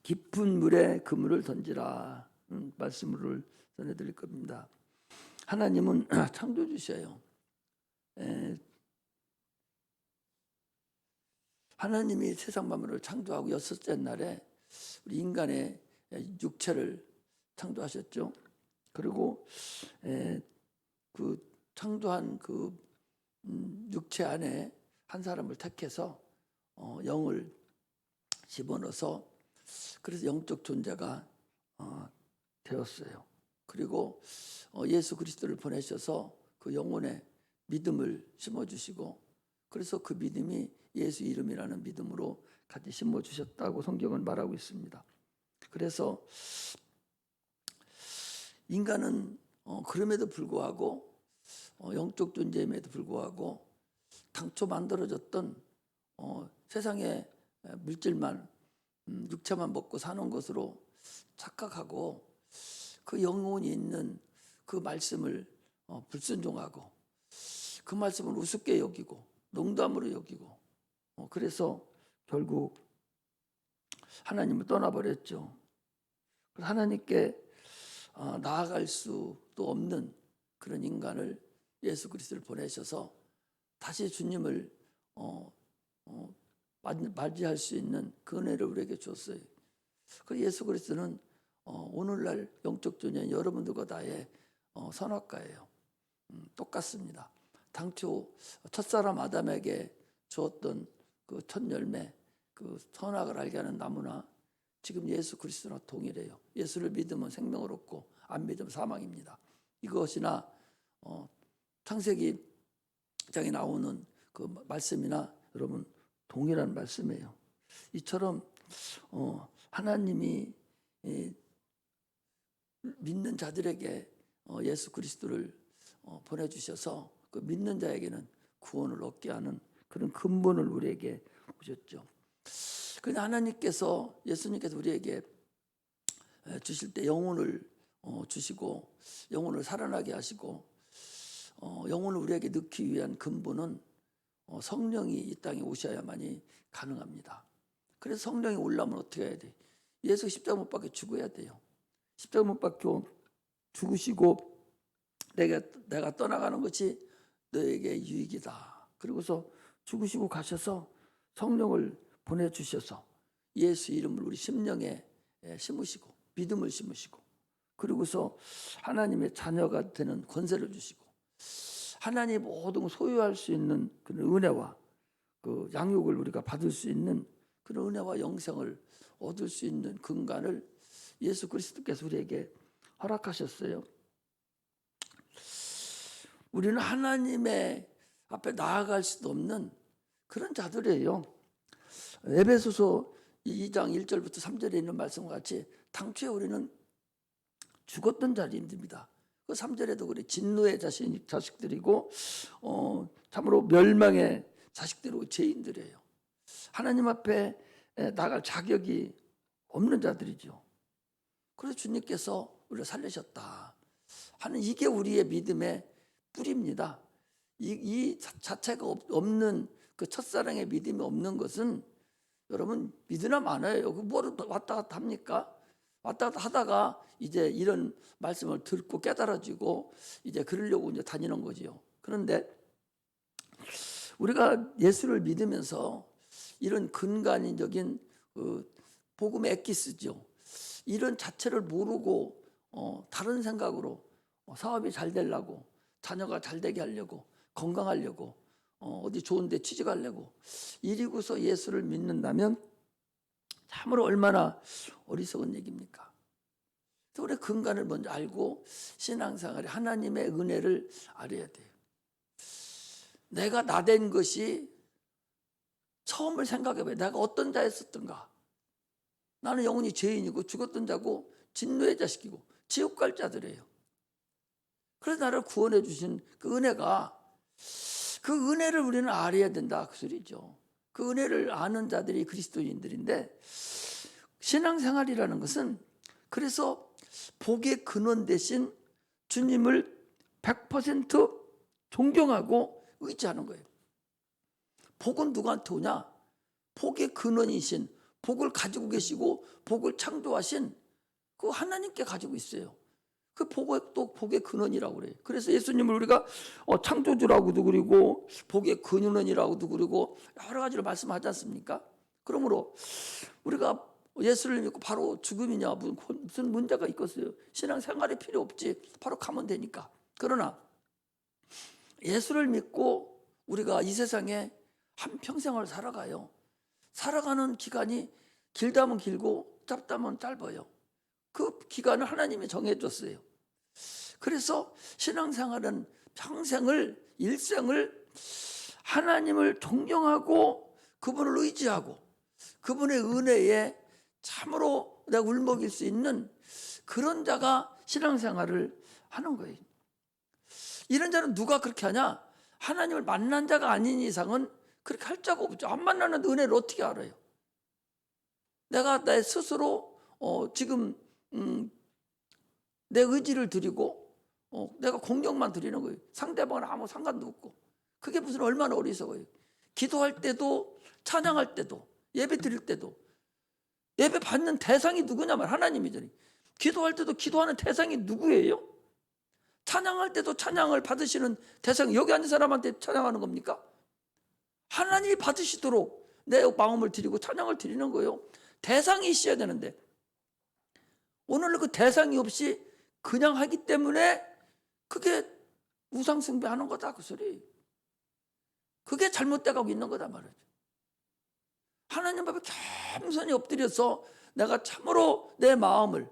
깊은 물에 그물을 던지라 말씀을 전해드릴 겁니다. 하나님은 창조주셔요. 하나님이 세상 만물을 창조하고 여섯째 날에 우리 인간의 육체를 창조하셨죠. 그리고 그 창조한 그 육체 안에 한 사람을 택해서 영을 집어넣어서 그래서 영적 존재가 되었어요. 그리고 예수 그리스도를 보내셔서 그 영혼에 믿음을 심어주시고 그래서 그 믿음이 예수 이름이라는 믿음으로 같이 심어주셨다고 성경은 말하고 있습니다. 그래서 인간은 그럼에도 불구하고 영적 존재임에도 불구하고 당초 만들어졌던 세상의 물질만 육체만 먹고 사는 것으로 착각하고 그 영혼이 있는 그 말씀을 불순종하고 그 말씀을 우습게 여기고 농담으로 여기고 그래서 결국 하나님을 떠나버렸죠. 하나님께 나아갈 수도 없는 그런 인간을 예수 그리스도를 보내셔서 다시 주님을 맞이할 수 있는 그 은혜를 우리에게 줬어요. 그 예수 그리스도는 오늘날 영적 존재인 여러분들과 다의 선악과예요. 똑같습니다. 당초 첫사람 아담에게 주었던 그 첫 열매, 그 선악을 알게 하는 나무나 지금 예수 그리스도나 동일해요. 예수를 믿으면 생명을 얻고 안 믿으면 사망입니다. 이것이나 창세기 장에 나오는 그 말씀이나 여러분 동일한 말씀이에요. 이처럼 하나님이 믿는 자들에게 예수 그리스도를 보내주셔서 그 믿는 자에게는 구원을 얻게 하는 그런 근본을 우리에게 주셨죠. 그런데 하나님께서 예수님께서 우리에게 주실 때 영혼을 주시고 영혼을 살아나게 하시고 영혼을 우리에게 넣기 위한 근본은 성령이 이 땅에 오셔야만이 가능합니다. 그래서 성령이 올라오면 어떻게 해야 돼? 예수 십자가 못 박혀 죽어야 돼요. 십자가 못 박혀 죽으시고 내가 떠나가는 것이 너에게 유익이다. 그리고서 죽으시고 가셔서 성령을 보내주셔서 예수 이름을 우리 심령에 심으시고 믿음을 심으시고 그리고서 하나님의 자녀가 되는 권세를 주시고 하나님 모든 걸 소유할 수 있는 그런 은혜와 그 양육을 우리가 받을 수 있는 그런 은혜와 영생을 얻을 수 있는 근간을 예수 그리스도께서 우리에게 허락하셨어요. 우리는 하나님의 앞에 나아갈 수도 없는 그런 자들이에요. 에베소서 2장 1절부터 3절에 있는 말씀과 같이 당초에 우리는 죽었던 자리입니다. 그 3절에도 그래 진노의 자식들이고 참으로 멸망의 자식들이고 죄인들이에요. 하나님 앞에 나갈 자격이 없는 자들이죠. 그래서 주님께서 우리를 살리셨다 하는 이게 우리의 믿음의 뿌리입니다. 이 자체가 없는 그 첫사랑의 믿음이 없는 것은 여러분 믿으나 마나요. 그 뭐를 왔다 갔다 합니까? 왔다 갔다 하다가 이제 이런 말씀을 듣고 깨달아지고 이제 그러려고 이제 다니는 거지요. 그런데 우리가 예수를 믿으면서 이런 근간적인 그 복음의 엑기스죠. 이런 자체를 모르고 다른 생각으로 사업이 잘 되려고 자녀가 잘 되게 하려고 건강하려고 어디 좋은 데 취직하려고 이리고서 예수를 믿는다면 참으로 얼마나 어리석은 얘기입니까? 우리 근간을 먼저 알고 신앙생활에 하나님의 은혜를 알아야 돼요. 내가 나된 것이 처음을 생각해봐요. 내가 어떤 자였었던가. 나는 영원히 죄인이고 죽었던 자고 진노의 자식이고 지옥 갈 자들이에요. 그래서 나를 구원해 주신 그 은혜가 그 은혜를 우리는 알아야 된다 그 소리죠. 그 은혜를 아는 자들이 그리스도인들인데 신앙생활이라는 것은 그래서 복의 근원 대신 주님을 100% 존경하고 의지하는 거예요. 복은 누구한테 오냐? 복의 근원이신 복을 가지고 계시고 복을 창조하신 그 하나님께 가지고 있어요. 그 복의 근원이라고 그래요. 그래서 예수님을 우리가 창조주라고도 그러고 복의 근원이라고도 그러고 여러 가지로 말씀하지 않습니까? 그러므로 우리가 예수를 믿고 바로 죽음이냐 무슨 문제가 있겠어요? 신앙생활이 필요 없지. 바로 가면 되니까. 그러나 예수를 믿고 우리가 이 세상에 한평생을 살아가요. 살아가는 기간이 길다면 길고 짧다면 짧아요. 그 기간을 하나님이 정해줬어요. 그래서 신앙생활은 평생을 일생을 하나님을 존경하고 그분을 의지하고 그분의 은혜에 참으로 내가 울먹일 수 있는 그런 자가 신앙생활을 하는 거예요. 이런 자는 누가 그렇게 하냐? 하나님을 만난 자가 아닌 이상은 그렇게 할 자가 없죠. 안 만나는 은혜를 어떻게 알아요? 내가 내 스스로 지금 내 의지를 드리고 내가 공격만 드리는 거예요. 상대방은 아무 상관도 없고. 그게 무슨 얼마나 어리석어요. 기도할 때도 찬양할 때도 예배 드릴 때도 예배 받는 대상이 누구냐면 하나님이잖아요. 기도할 때도 기도하는 대상이 누구예요? 찬양할 때도 찬양을 받으시는 대상이 여기 앉은 사람한테 찬양하는 겁니까? 하나님이 받으시도록 내 마음을 드리고 찬양을 드리는 거예요. 대상이 있어야 되는데 오늘은 그 대상이 없이 그냥 하기 때문에 그게 우상숭배하는 거다 그 소리. 그게 잘못돼 가고 있는 거다 말이죠. 하나님 앞에 겸손히 엎드려서 내가 참으로 내 마음을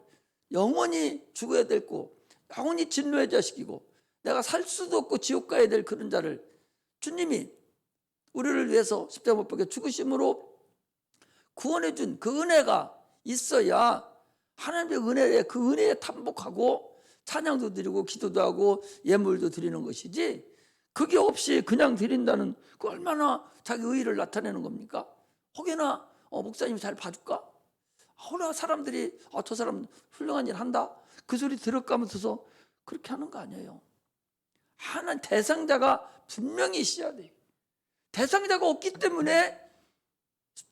영원히 죽어야 되고 영원히 진노의 자식이고 내가 살 수도 없고 지옥 가야 될 그런 자를 주님이 우리를 위해서 십자가 못 박혀 죽으심으로 구원해 준 그 은혜가 있어야 하나님의 은혜에 그 은혜에 탐복하고 찬양도 드리고 기도도 하고 예물도 드리는 것이지 그게 없이 그냥 드린다는 그 얼마나 자기 의의를 나타내는 겁니까? 혹여나 목사님이 잘 봐줄까? 혹여나 사람들이 저 사람 훌륭한 일 한다? 그 소리 들어가면서 그렇게 하는 거 아니에요. 하나님 대상자가 분명히 있어야 돼요. 대상자가 없기 때문에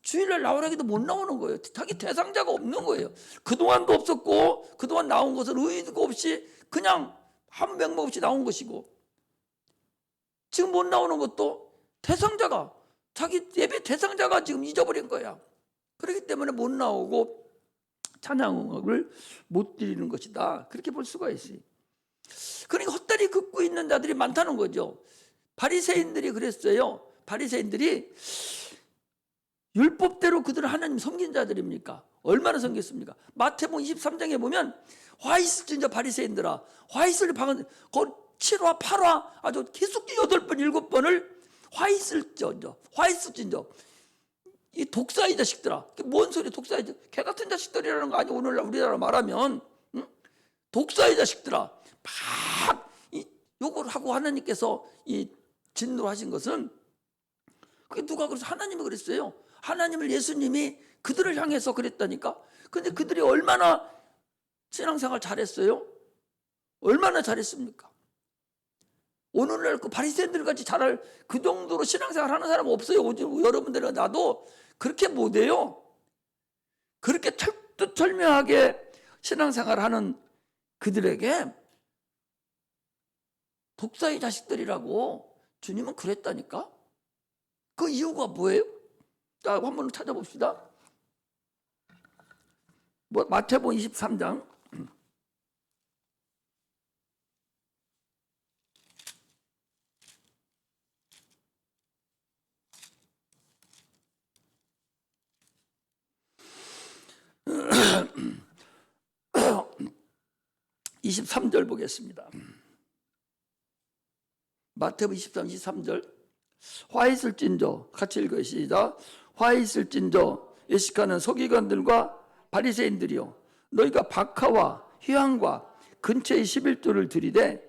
주일날 나오라기도 못 나오는 거예요. 자기 대상자가 없는 거예요. 그동안도 없었고 그동안 나온 것은 의의도 없이 그냥 아무 명목 없이 나온 것이고 지금 못 나오는 것도 대상자가 자기 예배 대상자가 지금 잊어버린 거야. 그렇기 때문에 못 나오고 찬양을 못 드리는 것이다. 그렇게 볼 수가 있어요. 그러니까 헛다리 긋고 있는 자들이 많다는 거죠. 바리새인들이 그랬어요. 바리새인들이 율법대로 그들은 하나님 섬긴 자들입니까? 얼마나 섬겼습니까? 마태복음 23장에 보면 화 있을진저 바리새인들아 화 있을 방은 7화 8화 아주 계속 8번 7번을 화 있을진저 이 독사의 자식들아. 뭔 소리 독사의 자식? 개 같은 자식들이라는 거 아니야. 오늘날 우리나라 말하면 독사의 자식들아. 막 욕을 하고 하나님께서 이 진노하신 것은 그게 누가 그래서 하나님이 그랬어요. 하나님을 예수님이 그들을 향해서 그랬다니까. 근데 그들이 얼마나 신앙생활 잘했어요? 얼마나 잘했습니까? 오늘날 그 바리새인들 같이 잘할 그 정도로 신앙생활 하는 사람 없어요. 여러분들은 나도 그렇게 못해요. 그렇게 철두철미하게 신앙생활 하는 그들에게 독사의 자식들이라고 주님은 그랬다니까. 그 이유가 뭐예요? 자, 한번 찾아봅시다. 마태복음 23장 23절 보겠습니다. 마태복음 23절 화 있을진저 같이 읽어요. 시작. 화 있을진저 예식하는 서기관들과 바리새인들이요 너희가 박하와 휘황과 근처의 11조를 들이되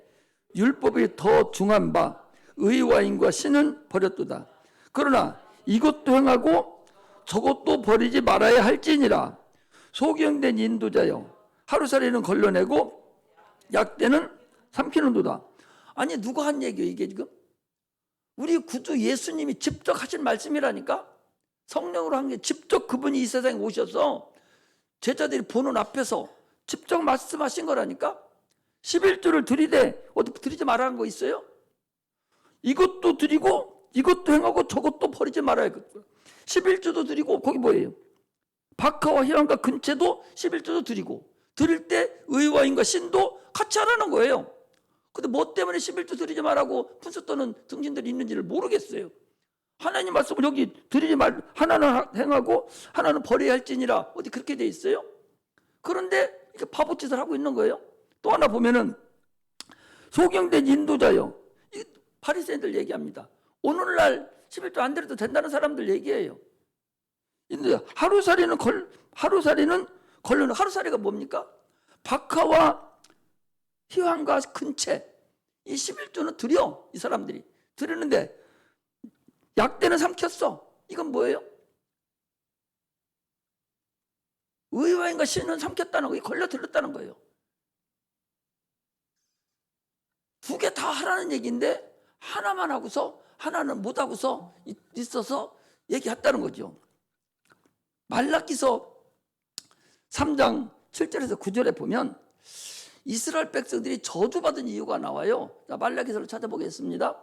율법이 더 중한 바 의와인과 신은 버렸도다. 그러나 이것도 행하고 저것도 버리지 말아야 할지니라. 소경된 인도자여 하루살이는 걸러내고 약대는 삼키는도다. 아니 누가 한 얘기예요 이게 지금? 우리 구주 예수님이 직접 하신 말씀이라니까. 성령으로 한 게 직접 그분이 이 세상에 오셔서 제자들이 보는 앞에서 직접 말씀하신 거라니까. 11조를 드리되 어디 드리지 말라는 거 있어요? 이것도 드리고 이것도 행하고 저것도 버리지 말아야 돼. 11조도 드리고 거기 뭐예요? 박하와 희망과 근체도 11조도 드리고 드릴 때 의와 인과 신도 같이 하라는 거예요. 근데 뭐 때문에 11조 드리지 말라고 분수 떠는 등신들이 있는지를 모르겠어요. 하나님 말씀을 여기 드리지 말, 하나는 행하고 하나는 버려야 할지니라 어디 그렇게 돼 있어요? 그런데 이렇게 바보짓을 하고 있는 거예요. 또 하나 보면은 소경된 인도자요. 바리새인들 얘기합니다. 오늘날 11조 안 드려도 된다는 사람들 얘기해요. 인도자 하루살이는 걸르는 하루살이가 뭡니까? 박하와 희환과 근체 이 11조는 드려. 이 사람들이 드리는데 약대는 삼켰어. 이건 뭐예요? 의와 인과 신은 삼켰다는 거, 걸려 들었다는 거예요. 두 개 다 하라는 얘기인데 하나만 하고서 하나는 못 하고서 있어서 얘기했다는 거죠. 말라기서 3장 7절에서 9절에 보면 이스라엘 백성들이 저주받은 이유가 나와요. 자, 말라기서를 찾아보겠습니다.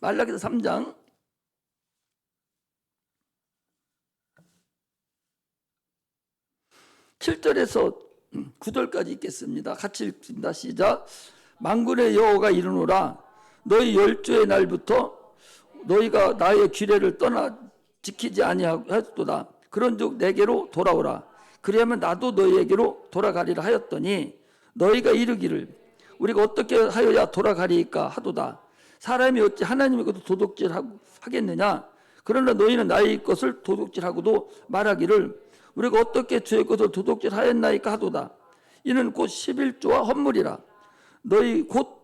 말라기서 3장 7절에서 9절까지 읽겠습니다. 같이 읽습니다. 시작. 만군의 여호와가 이르노라 너희 열조의 날부터 너희가 나의 규례를 떠나 지키지 아니하였도다. 그런즉 내게로 돌아오라. 그리하면 나도 너희에게로 돌아가리라 하였더니 너희가 이르기를 우리가 어떻게 하여야 돌아가리이까 하도다. 사람이 어찌 하나님의 것을 도둑질하겠느냐. 그러나 너희는 나의 것을 도둑질하고도 말하기를 우리가 어떻게 주의 것을 도둑질하였나이까 하도다. 이는 곧 11조와 헌물이라. 너희 곧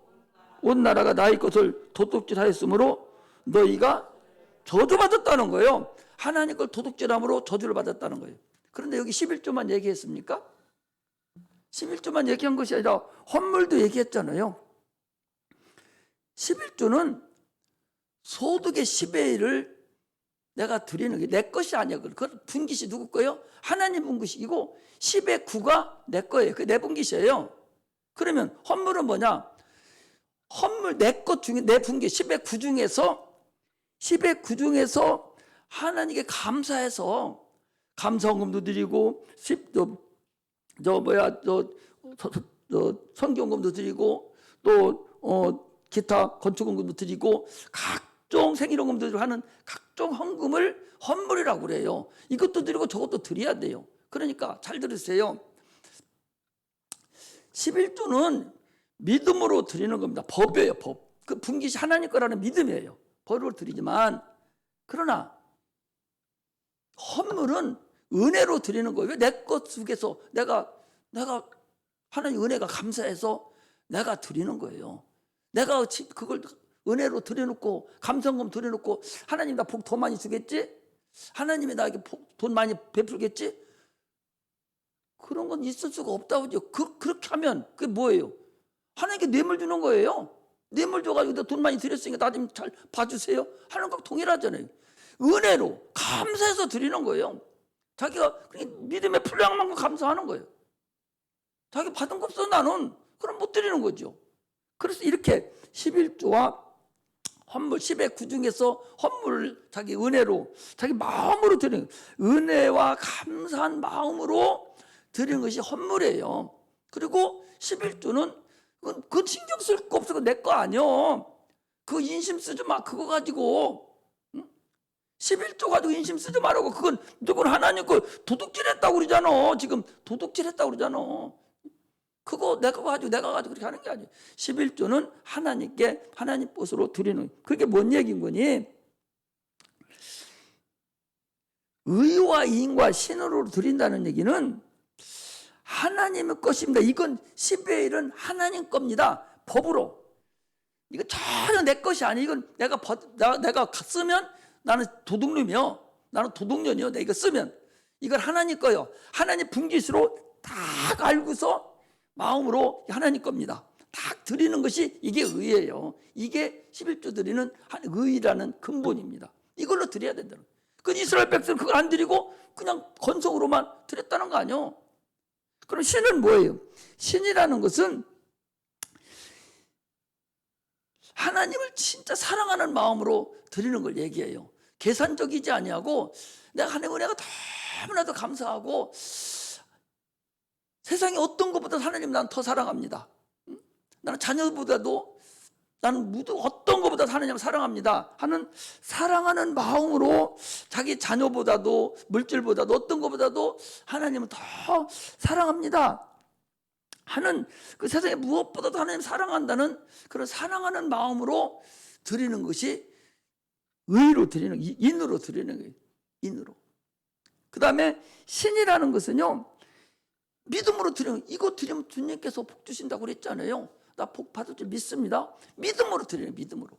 온 나라가 나의 것을 도둑질하였으므로 너희가 저주받았다는 거예요. 하나님 걸 도둑질함으로 저주를 받았다는 거예요. 그런데 여기 11조만 얘기했습니까? 11조만 얘기한 것이 아니라 헌물도 얘기했잖아요. 11조는 소득의 10의 1을 내가 드리는 게 내 것이 아니야. 그 분깃이 누구 거예요? 하나님 분깃이고 10의 9가 내 거예요. 그 내 분깃이에요. 그러면 헌물은 뭐냐? 헌물 내 것 중에 내 분깃 10의 9 중에서 하나님께 감사해서 감사헌금도 드리고 성경금도 드리고 또 기타 건축헌금도 드리고 각종 생일헌금도 드리고 하는 각종 헌금을 헌물이라고 그래요. 이것도 드리고 저것도 드려야 돼요. 그러니까 잘 들으세요. 11조는 믿음으로 드리는 겁니다. 법이에요. 법. 그 분깃이 하나님 거라는 믿음이에요. 법으로 드리지만 그러나 헌물은 은혜로 드리는 거예요. 내 것 속에서 내가 하나님 은혜가 감사해서 내가 드리는 거예요. 내가 그걸 은혜로 드려놓고 감사헌금 드려놓고 하나님 나 복 더 많이 주겠지? 하나님이 나에게 돈 많이 베풀겠지? 그런 건 있을 수가 없다고 하죠. 그렇게 하면 그게 뭐예요? 하나님께 뇌물 주는 거예요. 뇌물 줘가지고 돈 많이 드렸으니까 나 좀 잘 봐주세요 하는 거 동일하잖아요. 은혜로 감사해서 드리는 거예요. 자기가 믿음의 분량만큼 감사하는 거예요. 자기 받은 거 없어 나는 그럼 못 드리는 거죠. 그래서 이렇게 11조와 헌물 10의 9 중에서 헌물을 자기 은혜로 자기 마음으로 드리는 은혜와 감사한 마음으로 드리는 것이 헌물이에요. 그리고 11조는 그건 신경 쓸 거 없어. 내 거 아니야. 그거 인심 쓰지 마. 그거 가지고 11조 가지고 인심 쓰지 말라고. 그건 무조건 하나님 거 도둑질했다고 그러잖아. 지금 도둑질했다고 그러잖아. 그거 내가 가지고 그렇게 하는 게 아니에요. 11조는 하나님께 하나님 것으로 드리는. 그게 뭔 얘기인 거니? 의와 인과 신으로 드린다는 얘기는 하나님의 것입니다. 이건 10의 1은 하나님 겁니다. 법으로. 이거 전혀 내 것이 아니에요. 이건 내가 쓰면 나는 도둑놈이요. 나는 도둑년이요. 내가 이거 쓰면 이건 하나님 거요. 하나님 분깃으로 딱 알고서 마음으로 하나님 겁니다. 딱 드리는 것이 이게 의예요. 이게 11조 드리는 의라는 근본입니다. 이걸로 드려야 된다는 거예요. 그 이스라엘 백성은 그걸 안 드리고 그냥 건성으로만 드렸다는 거 아니에요. 그럼 신은 뭐예요? 신이라는 것은 하나님을 진짜 사랑하는 마음으로 드리는 걸 얘기해요. 계산적이지 아니하고 내가 하나님 은혜가 너무나도 감사하고 세상에 어떤 것보다 하나님 난 더 사랑합니다. 나는 자녀보다도 나는 모두 어떤 것보다 하나님을 사랑합니다 하는 사랑하는 마음으로 자기 자녀보다도 물질보다도 어떤 것보다도 하나님은 더 사랑합니다 하는 그 세상에 무엇보다도 하나님 사랑한다는 그런 사랑하는 마음으로 드리는 것이 의로 드리는, 인으로 드리는 거예요. 인으로. 그 다음에 신이라는 것은요, 믿음으로 드리는, 이거 드리면 주님께서 복 주신다고 그랬잖아요. 나 복 받을 줄 믿습니다. 믿음으로 드리는, 믿음으로.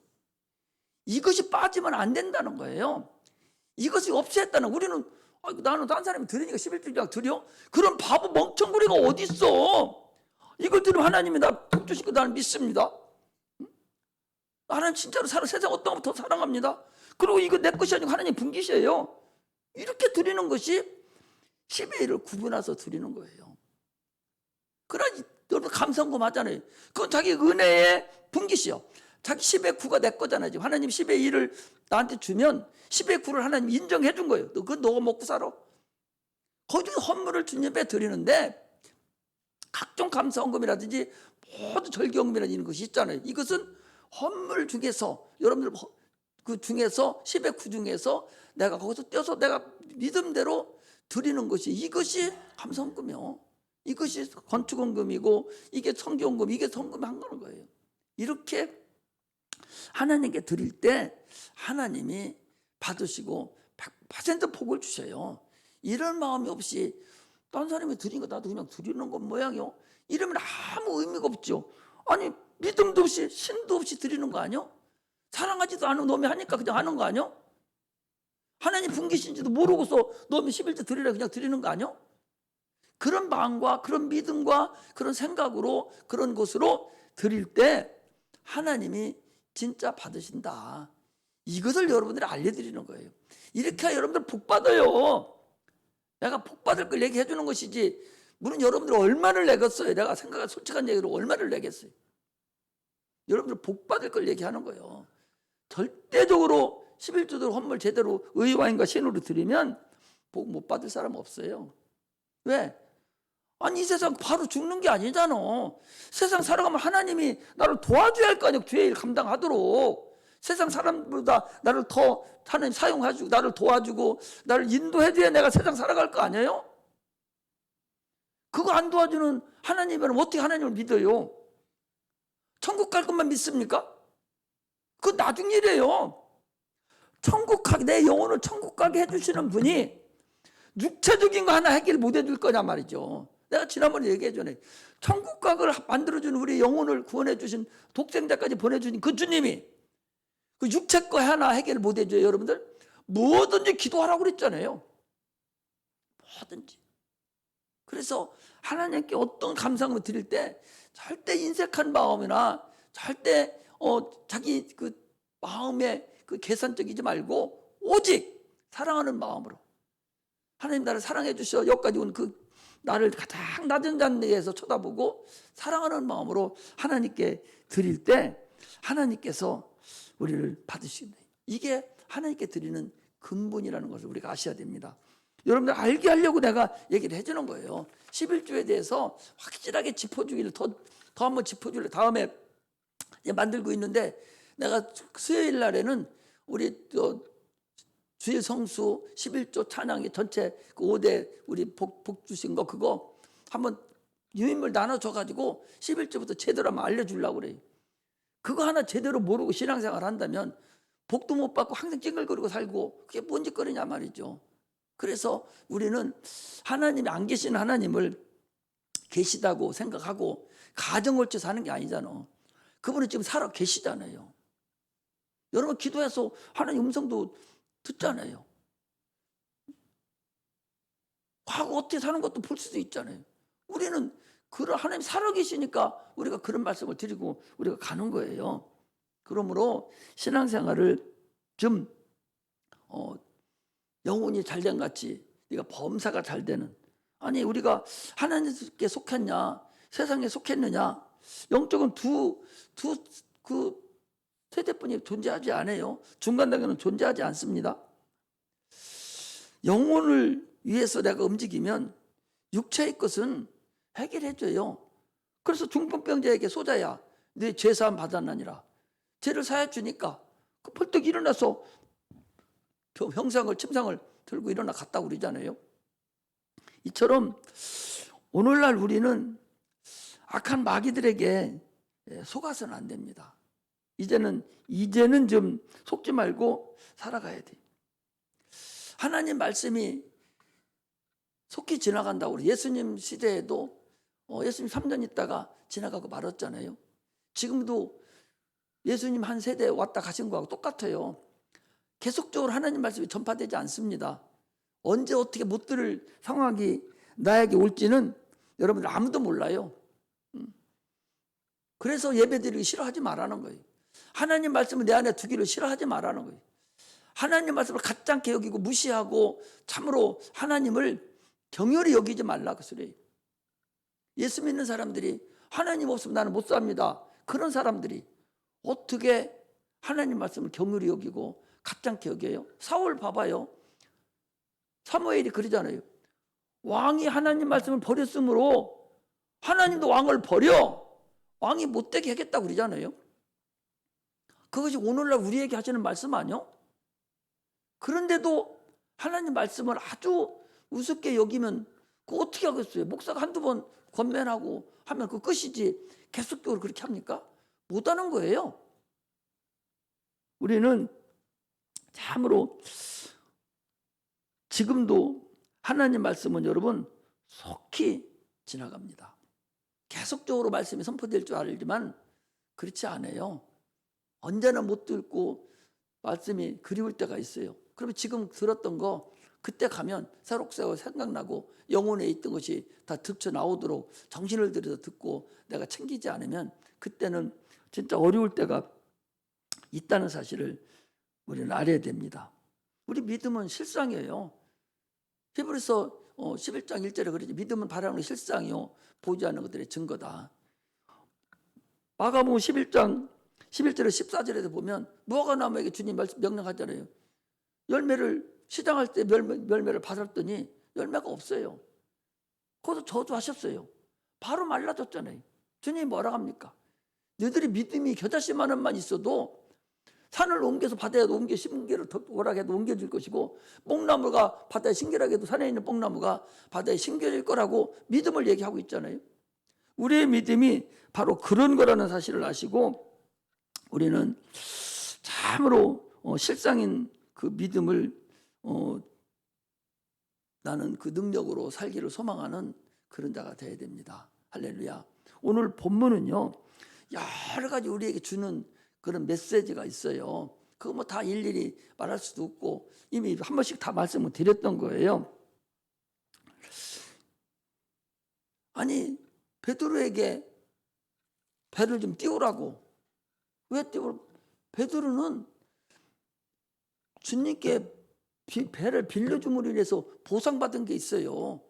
이것이 빠지면 안 된다는 거예요. 이것이 없애했다는, 우리는 나는 다른 사람이 드리니까 11주일장 드려? 그런 바보 멍청구리가 어디 있어? 이걸 들으면 하나님이 나 복 주실 거 나는 믿습니다. 하나님 진짜로 세상 어떤 것부터 사랑합니다. 그리고 이거 내 것이 아니고 하나님 분깃이에요. 이렇게 드리는 것이 10의 1을 구분해서 드리는 거예요. 그러나 여러분 감사한거 맞잖아요. 그건 자기 은혜의 분깃이요. 자기 10의 9가 내 거잖아요. 지금 하나님 10의 1을 나한테 주면 10의 9를 하나님 인정해 준 거예요. 그건 너가 먹고 살아. 거기에 헌물을 주님께 드리는데 각종 감사헌금이라든지 모든 절기헌금이라든지 이런 것이 있잖아요. 이것은 헌물 중에서 여러분들 그 중에서 10의 9 중에서 내가 거기서 떼서 내가 믿음대로 드리는 것이 이것이 감사헌금이요. 이것이 건축헌금이고 이게 성교헌금, 이게 성금이 한 거예요. 이렇게 하나님께 드릴 때 하나님이 받으시고 100% 복을 주셔요. 이런 마음이 없이 딴 사람이 드리는 거 나도 그냥 드리는 건 모양이요. 이러면 아무 의미가 없죠. 아니 믿음도 없이 신도 없이 드리는 거 아니요? 사랑하지도 않은 놈이 하니까 그냥 하는 거 아니요? 하나님 분기신지도 모르고서 놈이 11조 드리라 그냥 드리는 거 아니요? 그런 마음과 그런 믿음과 그런 생각으로 그런 것으로 드릴 때 하나님이 진짜 받으신다. 이것을 여러분들이 알려드리는 거예요. 이렇게 해야 여러분들 복 받아요. 내가 복 받을 걸 얘기해 주는 것이지 물론 여러분들 얼마를 내겠어요. 내가 생각한 솔직한 얘기로 얼마를 내겠어요. 여러분들 복 받을 걸 얘기하는 거예요. 절대적으로 11조도 헌물 제대로 의와인과 신으로 드리면 복 못 받을 사람 없어요. 왜? 아니 이 세상 바로 죽는 게 아니잖아. 세상 살아가면 하나님이 나를 도와줘야 할 거 아니야. 죄의 일 감당하도록. 세상 사람보다 나를 더 하나님 사용해주고 나를 도와주고 나를 인도해줘야 내가 세상 살아갈 거 아니에요? 그거 안 도와주는 하나님이면 어떻게 하나님을 믿어요? 천국 갈 것만 믿습니까? 그건 나중 일이에요. 천국 가게, 내 영혼을 천국 가게 해주시는 분이 육체적인 거 하나 해결 못 해줄 거냐 말이죠. 내가 지난번에 얘기했잖아요. 천국 각을 만들어주는 우리 영혼을 구원해 주신 독생자까지 보내주신 그 주님이 그 육체 거 하나 해결 못 해줘요. 여러분들 뭐든지 기도하라고 그랬잖아요. 뭐든지. 그래서 하나님께 어떤 감상을 드릴 때 절대 인색한 마음이나 절대 자기 그 마음에 그 계산적이지 말고 오직 사랑하는 마음으로 하나님 나를 사랑해 주셔 여기까지 온 그 나를 가장 낮은 자리에서 쳐다보고 사랑하는 마음으로 하나님께 드릴 때 하나님께서 우리를 받으시는 이게 하나님께 드리는 근본이라는 것을 우리가 아셔야 됩니다. 여러분들 알게 하려고 내가 얘기를 해주는 거예요. 11조에 대해서 확실하게 짚어주기를 더 한번 짚어줄래. 다음에 만들고 있는데 내가 수요일 날에는 우리 주일 성수 11조 찬양이 전체 그 5대 우리 복 주신 거 그거 한번 유인물 나눠줘가지고 11조부터 제대로 한번 알려주려고 그래요. 그거 하나 제대로 모르고 신앙생활 한다면 복도 못 받고 항상 찡글거리고 살고 그게 뭔 짓거리냐 말이죠. 그래서 우리는 하나님이 안 계신 하나님을 계시다고 생각하고 가정을 쳐 사는 게 아니잖아. 그분은 지금 살아 계시잖아요. 여러분 기도해서 하나님 음성도 듣잖아요. 과거 어떻게 사는 것도 볼 수도 있잖아요. 우리는 그런 하나님 살아계시니까 우리가 그런 말씀을 드리고 우리가 가는 거예요. 그러므로 신앙생활을 좀 영혼이 잘된 같이 네가 범사가 잘 되는, 아니 우리가 하나님께 속했냐 세상에 속했느냐, 영적은 그 세대뿐이 존재하지 않아요. 중간 단계는 존재하지 않습니다. 영혼을 위해서 내가 움직이면 육체의 것은 해결해줘요. 그래서 중풍병자에게 소자야 네 죄사함 받았나니라, 죄를 사해 주니까 그 벌떡 일어나서 형상을 침상을 들고 일어나 갔다고 그러잖아요. 이처럼 오늘날 우리는 악한 마귀들에게 속아서는 안 됩니다. 이제는 좀 속지 말고 살아가야 돼. 하나님 말씀이 속히 지나간다고. 예수님 시대에도 예수님 3년 있다가 지나가고 말았잖아요. 지금도 예수님 한 세대 왔다 가신 거하고 똑같아요. 계속적으로 하나님 말씀이 전파되지 않습니다. 언제 어떻게 못 들을 상황이 나에게 올지는 여러분들 아무도 몰라요. 그래서 예배드리기 싫어하지 말라는 거예요. 하나님 말씀을 내 안에 두기를 싫어하지 말라는 거예요. 하나님 말씀을 가짜게 여기고 무시하고 참으로 하나님을 경멸히 여기지 말라 그 소리예요. 예수 믿는 사람들이 하나님 없으면 나는 못 삽니다. 그런 사람들이 어떻게 하나님 말씀을 경멸히 여기고 가짜게 여겨요? 사울 봐봐요. 사무엘이 그러잖아요. 왕이 하나님 말씀을 버렸으므로 하나님도 왕을 버려 왕이 못되게 하겠다고 그러잖아요. 그것이 오늘날 우리에게 하시는 말씀 아니요? 그런데도 하나님 말씀을 아주 우습게 여기면 그거 어떻게 하겠어요? 목사가 한두 번 권면하고 하면 그 끝이지 계속적으로 그렇게 합니까? 못하는 거예요. 우리는 참으로 지금도 하나님 말씀은 여러분 속히 지나갑니다. 계속적으로 말씀이 선포될 줄 알지만 그렇지 않아요. 언제나 못 듣고 말씀이 그리울 때가 있어요. 그러면 지금 들었던 거 그때 가면 새록새록 생각나고 영혼에 있던 것이 다 득쳐 나오도록 정신을 들여서 듣고 내가 챙기지 않으면 그때는 진짜 어려울 때가 있다는 사실을 우리는 알아야 됩니다. 우리 믿음은 실상이에요. 히브리서 11장 1절에 그러지, 믿음은 바라는 실상이요 보지 않는 것들의 증거다. 마가복음 11장 11절에 14절에도 보면 무화과 나무에게 주님 명령하잖아요. 열매를 시장할 때 열매를 받았더니 열매가 없어요. 그것도 저주하셨어요. 바로 말라졌잖아요. 주님이 뭐라 합니까? 너희들이 믿음이 겨자씨만큼만 있어도 산을 옮겨서 바다에 옮겨 심기를 오락해도 옮겨질 것이고 뽕나무가 바다에 심기라게도 산에 있는 뽕나무가 바다에 심겨질 거라고 믿음을 얘기하고 있잖아요. 우리의 믿음이 바로 그런 거라는 사실을 아시고 우리는 참으로 실상인 그 믿음을 나는 그 능력으로 살기를 소망하는 그런 자가 되어야 됩니다. 할렐루야. 오늘 본문은요 여러 가지 우리에게 주는 그런 메시지가 있어요. 그거 뭐 다 일일이 말할 수도 없고 이미 한 번씩 다 말씀을 드렸던 거예요. 아니 베드로에게 배를 좀 띄우라고. 왜 띄우라? 베드로는 주님께 배를 빌려줌으로 인해서 보상받은 게 있어요.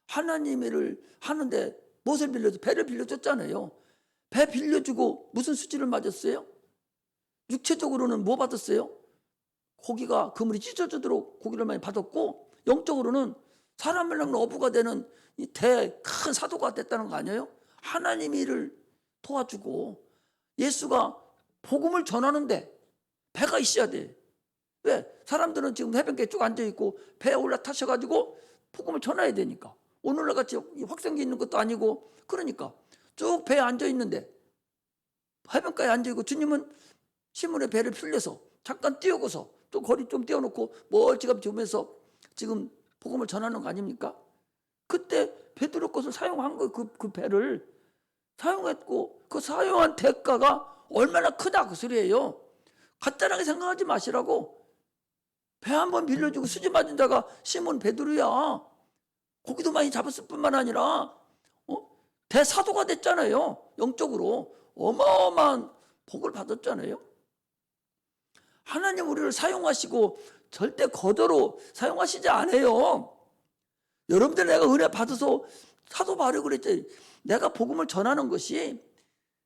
하나님을 하는데 무엇을 빌려줘? 배를 빌려줬잖아요. 배 빌려주고 무슨 수치를 맞았어요? 육체적으로는 뭐 받았어요? 고기가 그물이 찢어지도록 고기를 많이 받았고 영적으로는 사람을 낳는 어부가 되는 이 큰 사도가 됐다는 거 아니에요? 하나님이 이를 도와주고 예수가 복음을 전하는데 배가 있어야 돼. 왜? 사람들은 지금 해변가에 쭉 앉아있고 배에 올라타셔가지고 복음을 전해야 되니까. 오늘날 같이 확성기 있는 것도 아니고 그러니까 쭉 배에 앉아있는데 해변가에 앉아있고 주님은 신문에 배를 빌려서 잠깐 띄우고서 또 거리 좀 띄워놓고 멀찌감치 보면서 지금 복음을 전하는 거 아닙니까? 그때 베드로 것을 사용한 거 그 배를 사용했고 그 사용한 대가가 얼마나 크다 그 소리예요. 간단하게 생각하지 마시라고. 배 한 번 빌려주고 수지 맞은 자가 시몬 베드로야. 고기도 많이 잡았을 뿐만 아니라 대사도가 됐잖아요. 영적으로 어마어마한 복을 받았잖아요. 하나님 우리를 사용하시고 절대 거저로 사용하시지 않아요. 여러분들 내가 은혜 받아서 사도 바울이 그랬지. 내가 복음을 전하는 것이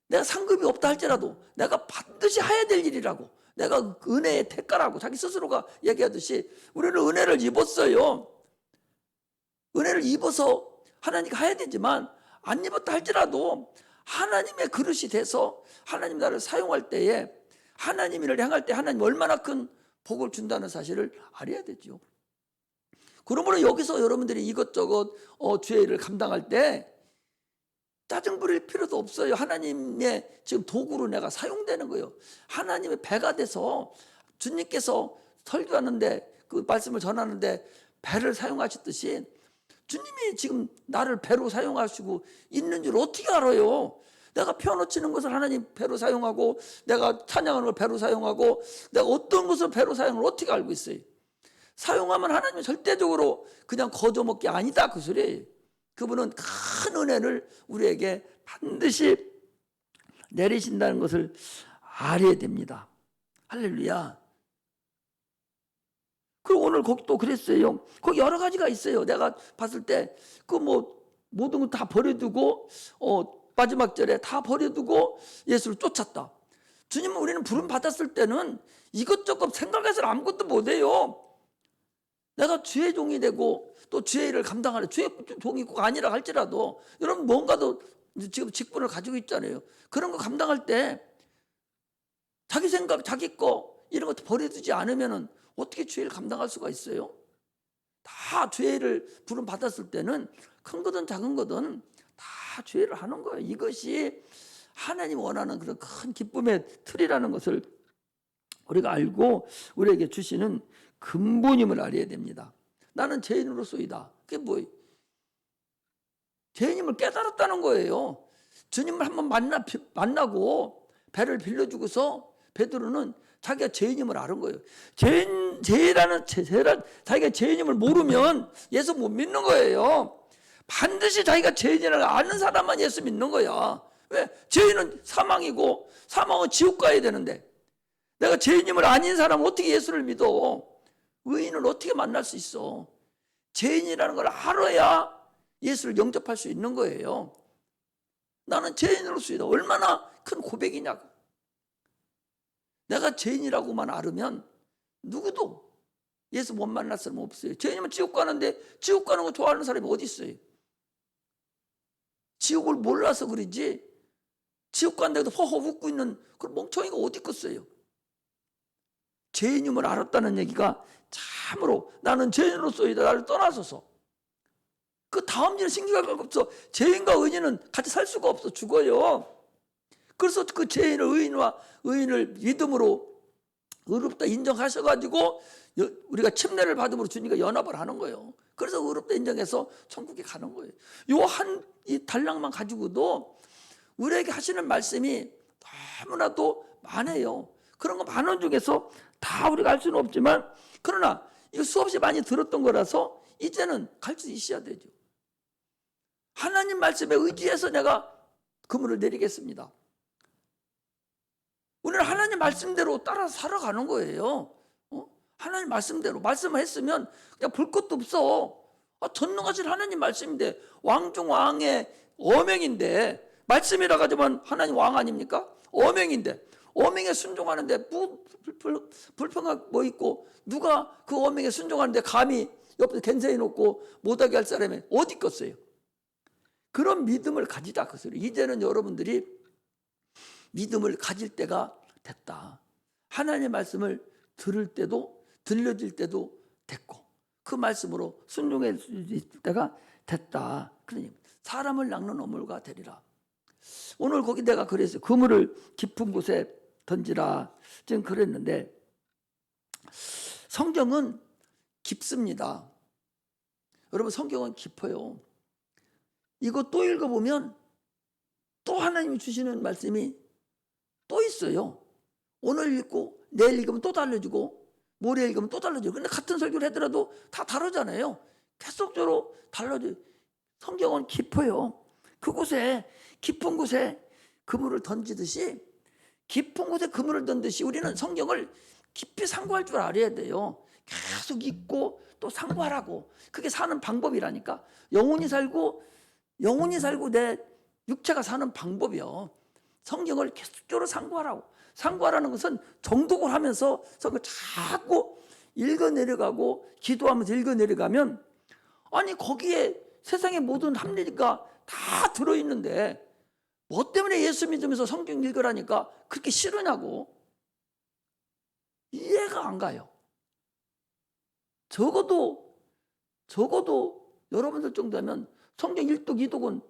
내가 상급이 없다 할지라도 내가 반드시 해야 될 일이라고, 내가 은혜의 대가라고 자기 스스로가 얘기하듯이 우리는 은혜를 입었어요. 은혜를 입어서 하나님께 해야 되지만 안 입었다 할지라도 하나님의 그릇이 돼서 하나님 나를 사용할 때에 하나님을 향할 때 하나님 얼마나 큰 복을 준다는 사실을 알아야 되죠. 그러므로 여기서 여러분들이 이것저것 주의 일을 감당할 때 짜증 부릴 필요도 없어요. 하나님의 지금 도구로 내가 사용되는 거예요. 하나님의 배가 돼서 주님께서 설교하는데 그 말씀을 전하는데 배를 사용하셨듯이 주님이 지금 나를 배로 사용하시고 있는 줄 어떻게 알아요? 내가 피아노 치는 것을 하나님 배로 사용하고 내가 찬양하는 걸 배로 사용하고 내가 어떤 것을 배로 사용을 어떻게 알고 있어요? 사용하면 하나님은 절대적으로 그냥 거저먹기 아니다 그 소리예요. 그분은 큰 은혜를 우리에게 반드시 내리신다는 것을 알아야 됩니다. 할렐루야. 그리고 오늘 거기 또 그랬어요. 거기 여러 가지가 있어요. 내가 봤을 때 그 뭐 모든 거 다 버려두고 마지막 절에 다 버려두고 예수를 쫓았다. 주님은 우리는 부름 받았을 때는 이것저것 생각해서 아무것도 못해요. 내가 주의 종이 되고 또 주의 일을 감당하는 주의 종이 꼭 아니라 할지라도 여러분 뭔가도 지금 직분을 가지고 있잖아요. 그런 거 감당할 때 자기 생각, 자기 거 이런 것도 버려두지 않으면 어떻게 주의 일을 감당할 수가 있어요? 다 주의 일을 부름 받았을 때는 큰 거든 작은 거든 다 주의 일을 하는 거예요. 이것이 하나님 원하는 그런 큰 기쁨의 틀이라는 것을 우리가 알고 우리에게 주시는 근본임을 알아야 됩니다. 나는 죄인으로서이다. 그게 뭐예요? 죄인임을 깨달았다는 거예요. 주님을 한번 만나고 배를 빌려주고서 베드로는 자기가 죄인임을 아는 거예요. 죄라는 자기가 죄인임을 모르면 예수 못 믿는 거예요. 반드시 자기가 죄인이라는 아는 사람만 예수 믿는 거야. 왜? 죄인은 사망이고 사망은 지옥 가야 되는데 내가 죄인임을 아닌 사람은 어떻게 예수를 믿어? 의인을 어떻게 만날 수 있어? 죄인이라는 걸 알아야 예수를 영접할 수 있는 거예요. 나는 죄인으로서이다. 얼마나 큰 고백이냐고. 내가 죄인이라고만 알으면 누구도 예수 못 만날 사람 없어요. 죄인이면 지옥 가는데 지옥 가는 거 좋아하는 사람이 어디 있어요? 지옥을 몰라서 그러지 지옥 간다고 허허 웃고 있는 그런 멍청이가 어디 있겠어요? 죄인임을 알았다는 얘기가 참으로 나는 죄인으로서이다. 나를 떠나서서 그 다음 일은 신기할 거 없어. 죄인과 의인은 같이 살 수가 없어. 죽어요. 그래서 그 죄인을 의인을 믿음으로 의롭다 인정하셔가지고 우리가 침례를 받음으로 주님과 연합을 하는 거예요. 그래서 의롭다 인정해서 천국에 가는 거예요. 요 한 이 단락만 가지고도 우리에게 하시는 말씀이 너무나도 많아요. 그런 거 많은 중에서 다 우리가 알 수는 없지만 그러나 이거 수없이 많이 들었던 거라서 이제는 갈 수 있어야 되죠. 하나님 말씀에 의지해서 내가 그물을 내리겠습니다. 우리는 하나님 말씀대로 따라서 살아가는 거예요. 하나님 말씀대로 말씀을 했으면 그냥 볼 것도 없어. 전능하신 하나님 말씀인데 왕중 왕의 어명인데 말씀이라 가지고만 하나님 왕 아닙니까? 어명인데 어명에 순종하는데 불평한 뭐 있고 누가 그 어명에 순종하는데 감히 옆에 겐세해 놓고 못하게 할 사람이 어디 있겠어요? 그런 믿음을 가지자 그 소리. 이제는 여러분들이 믿음을 가질 때가 됐다. 하나님의 말씀을 들을 때도 들려질 때도 됐고 그 말씀으로 순종해 줄 때가 됐다. 그러니 사람을 낚는 어물가 되리라. 오늘 거기 내가 그랬어요. 그물을 깊은 곳에 던지라. 지금 그랬는데 성경은 깊습니다. 여러분 성경은 깊어요. 이거 또 읽어보면 또 하나님이 주시는 말씀이 또 있어요. 오늘 읽고 내일 읽으면 또 달라지고 모레 읽으면 또 달라져요. 근데 같은 설교를 하더라도 다 다르잖아요. 계속적으로 달라져요. 성경은 깊어요. 그곳에 깊은 곳에 그물을 던지듯이 깊은 곳에 그물을 던듯이 우리는 성경을 깊이 상고할 줄 알아야 돼요. 계속 읽고 또 상고하라고. 그게 사는 방법이라니까. 영혼이 살고 내 육체가 사는 방법이요. 성경을 계속적으로 상고하라고. 상고하라는 것은 정독을 하면서 성경을 자꾸 읽어내려가고 기도하면서 읽어내려가면, 아니 거기에 세상의 모든 합리가 다 들어있는데 뭐 때문에 예수 믿으면서 성경 읽으라니까 그렇게 싫으냐고. 이해가 안 가요. 적어도 여러분들 정도면 성경 1독 2독은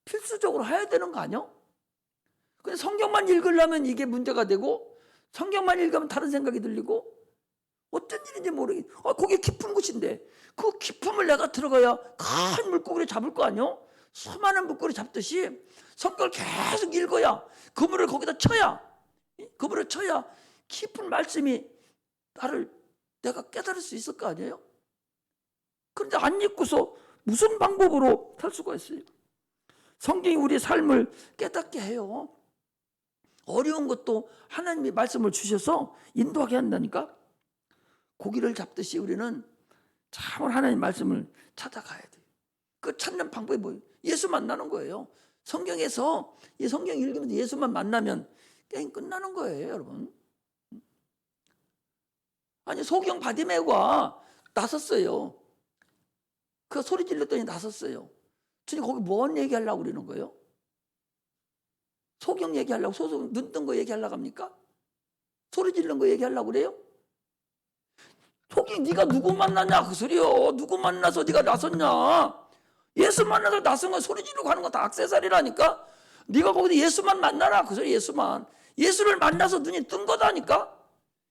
필수적으로 해야 되는 거 아니야? 근데 성경만 읽으려면 이게 문제가 되고, 성경만 읽으면 다른 생각이 들리고, 어떤 일인지 모르겠. 거기 깊은 곳인데 그 깊음을 내가 들어가야 큰 물고기를 잡을 거 아니야? 수많은 물고기를 잡듯이 성경을 계속 읽어야, 그물을 거기다 쳐야, 그물을 쳐야 깊은 말씀이 내가 깨달을 수 있을 거 아니에요? 그런데 안 읽고서 무슨 방법으로 살 수가 있어요? 성경이 우리의 삶을 깨닫게 해요. 어려운 것도 하나님이 말씀을 주셔서 인도하게 한다니까. 고기를 잡듯이 우리는 참으로 하나님 말씀을 찾아가야 돼요. 그 찾는 방법이 뭐예요? 예수 만나는 거예요. 성경에서 이 성경 읽으면서 예수만 만나면 게임 끝나는 거예요, 여러분. 아니 소경 바디메오가 나섰어요. 그 소리 질렀더니 나섰어요. 주님 거기 뭔 얘기하려고 그러는 거예요? 소경 얘기하려고, 소경 눈 뜬 거 얘기하려고 합니까? 소리 지르는 거 얘기하려고 그래요? 소경 네가 누구 만났냐 그 소리요. 누구 만나서 네가 나섰냐? 예수 만나서 나선 건 소리 지르고 하는 거 다 액세서리라니까. 네가 거기서 예수만 만나라 그 소리. 예수만. 예수를 만나서 눈이 뜬 거다니까.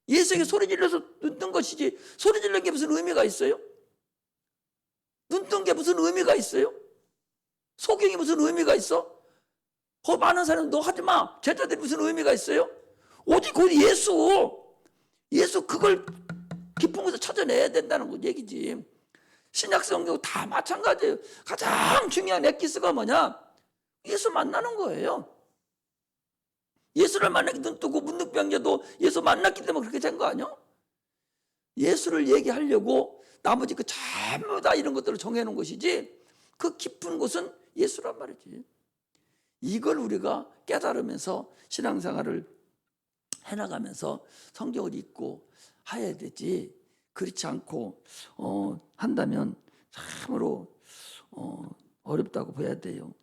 예수에게 소리 질러서 눈 뜬 것이지, 소리 지르는 게 무슨 의미가 있어요? 눈 뜬 게 무슨 의미가 있어요? 소경이 무슨 의미가 있어? 그 많은 사람은 너 하지 마. 제자들이 무슨 의미가 있어요? 오직 그 예수 그걸 깊은 곳에서 찾아내야 된다는 거 얘기지. 신약 성경 다 마찬가지예요. 가장 중요한 엑기스가 뭐냐? 예수 만나는 거예요. 예수를 만나기 눈 뜨고 문득병자도 예수 만났기 때문에 그렇게 된 거 아니야? 예수를 얘기하려고 나머지 그 전부 다 이런 것들을 정해놓은 것이지, 그 깊은 곳은 예수란 말이지. 이걸 우리가 깨달으면서 신앙생활을 해나가면서 성경을 읽고 해야 되지. 그렇지 않고 한다면 참으로 어렵다고 봐야 돼요.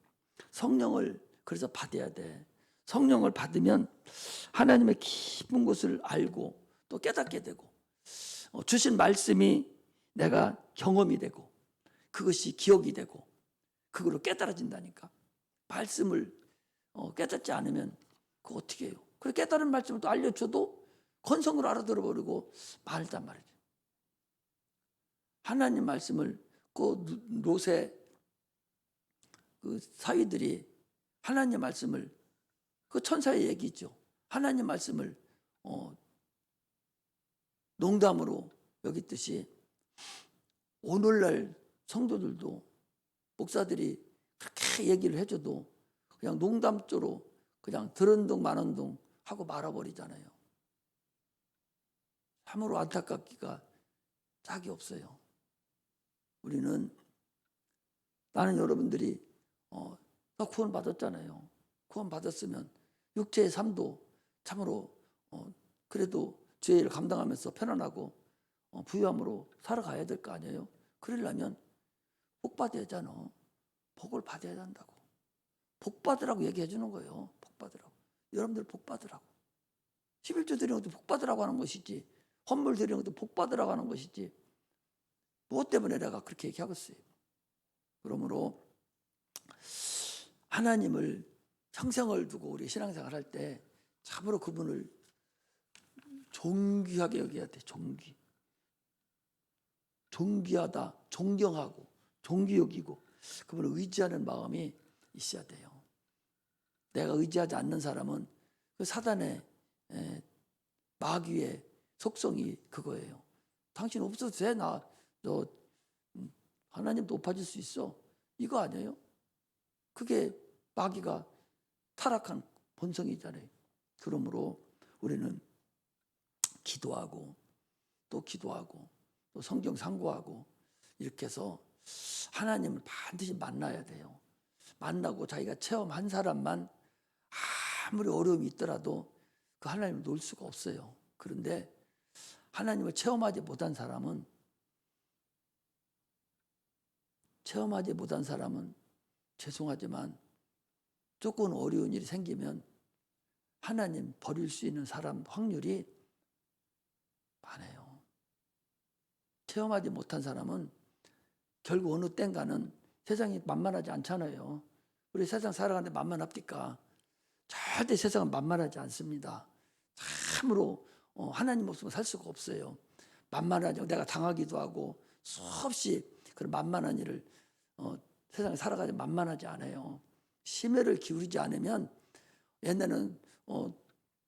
성령을 그래서 받아야 돼. 성령을 받으면 하나님의 깊은 곳을 알고 또 깨닫게 되고, 주신 말씀이 내가 경험이 되고 그것이 기억이 되고 그걸로 깨달아진다니까. 말씀을 깨닫지 않으면 그거 어떻게 해요? 그 깨달은 말씀을 또 알려줘도 건성으로 알아들어 버리고 말단 말이죠. 하나님 말씀을 그 롯의 그 사위들이 하나님 말씀을, 그 천사의 얘기죠. 하나님 말씀을 농담으로 여겼듯이 오늘날 성도들도 목사들이 그렇게 얘기를 해줘도 그냥 농담조로 그냥 들은 둥 마는 둥 하고 말아버리잖아요. 참으로 안타깝기가 짝이 없어요. 우리는, 나는 여러분들이 다 구원 받았잖아요. 구원 받았으면 육체의 삶도 참으로 그래도 죄를 감당하면서 편안하고 부유함으로 살아가야 될 거 아니에요. 그러려면 복 받아야 하잖아. 복을 받아야 한다고. 복 받으라고 얘기해 주는 거예요. 복 받으라고. 여러분들 복 받으라고. 11조 드리는 것도 복 받으라고 하는 것이지, 헌물 드리는 것도 복 받으라고 하는 것이지, 무엇 때문에 내가 그렇게 얘기하겠어요? 그러므로 하나님을 평생을 두고 우리 신앙생활 할 때 참으로 그분을 존귀하게 여겨야 돼. 존귀하다, 존경하고 존귀 여기고 그분을 의지하는 마음이 있어야 돼요. 내가 의지하지 않는 사람은 그 사단의 마귀의 속성이 그거예요. 당신 없어도 돼. 너 하나님 높아질 수 있어. 이거 아니에요? 그게 마귀가 타락한 본성이잖아요. 그러므로 우리는 기도하고 또 기도하고 또 성경 상고하고 이렇게 해서 하나님을 반드시 만나야 돼요. 만나고 자기가 체험한 사람만 아무리 어려움이 있더라도 그 하나님을 놓을 수가 없어요. 그런데 하나님을 체험하지 못한 사람은 죄송하지만 조금 어려운 일이 생기면 하나님 버릴 수 있는 사람 확률이 많아요. 체험하지 못한 사람은 결국 어느 땐가는 세상이 만만하지 않잖아요. 우리 세상 살아가는데 만만합니까? 절대 세상은 만만하지 않습니다. 참으로 하나님 없으면 살 수가 없어요. 만만하죠. 내가 당하기도 하고 수없이 그런 만만한 일을 세상에 살아가지 만만하지 않아요. 심혈을 기울이지 않으면 옛날에는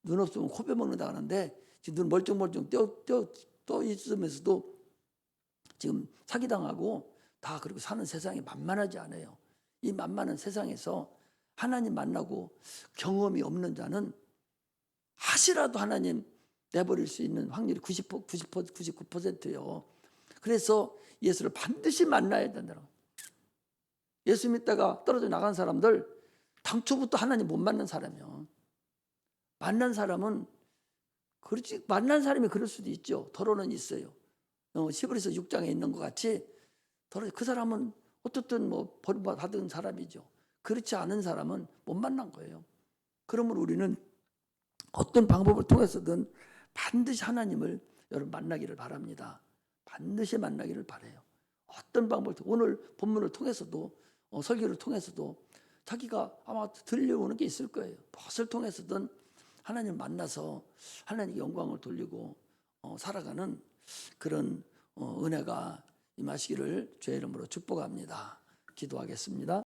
눈 없으면 코 베먹는다 하는데 지금 눈 멀쩡멀쩡 떠 있으면서도 지금 사기당하고 다 그렇게 사는 세상이 만만하지 않아요. 이 만만한 세상에서 하나님 만나고 경험이 없는 자는 하시라도 하나님 내버릴 수 있는 확률이 99%예요. 그래서 예수를 반드시 만나야 된다고. 예수 믿다가 떨어져 나간 사람들 당초부터 하나님 못 만난 사람이요. 만난 사람은 그렇지, 만난 사람이 그럴 수도 있죠. 더러는 있어요. 히브리서 6장에 있는 것 같이 그 사람은 어떻든 뭐 벌받은 사람이죠. 그렇지 않은 사람은 못 만난 거예요. 그러므로 우리는 어떤 방법을 통해서든 반드시 하나님을 여러분 만나기를 바랍니다. 반드시 만나기를 바라요. 어떤 방법을 오늘 본문을 통해서도 설교를 통해서도 자기가 아마 들려오는 게 있을 거예요. 무엇을 통해서든 하나님을 만나서 하나님께 영광을 돌리고 살아가는 그런 은혜가 임하시기를 주의 이름으로 축복합니다. 기도하겠습니다.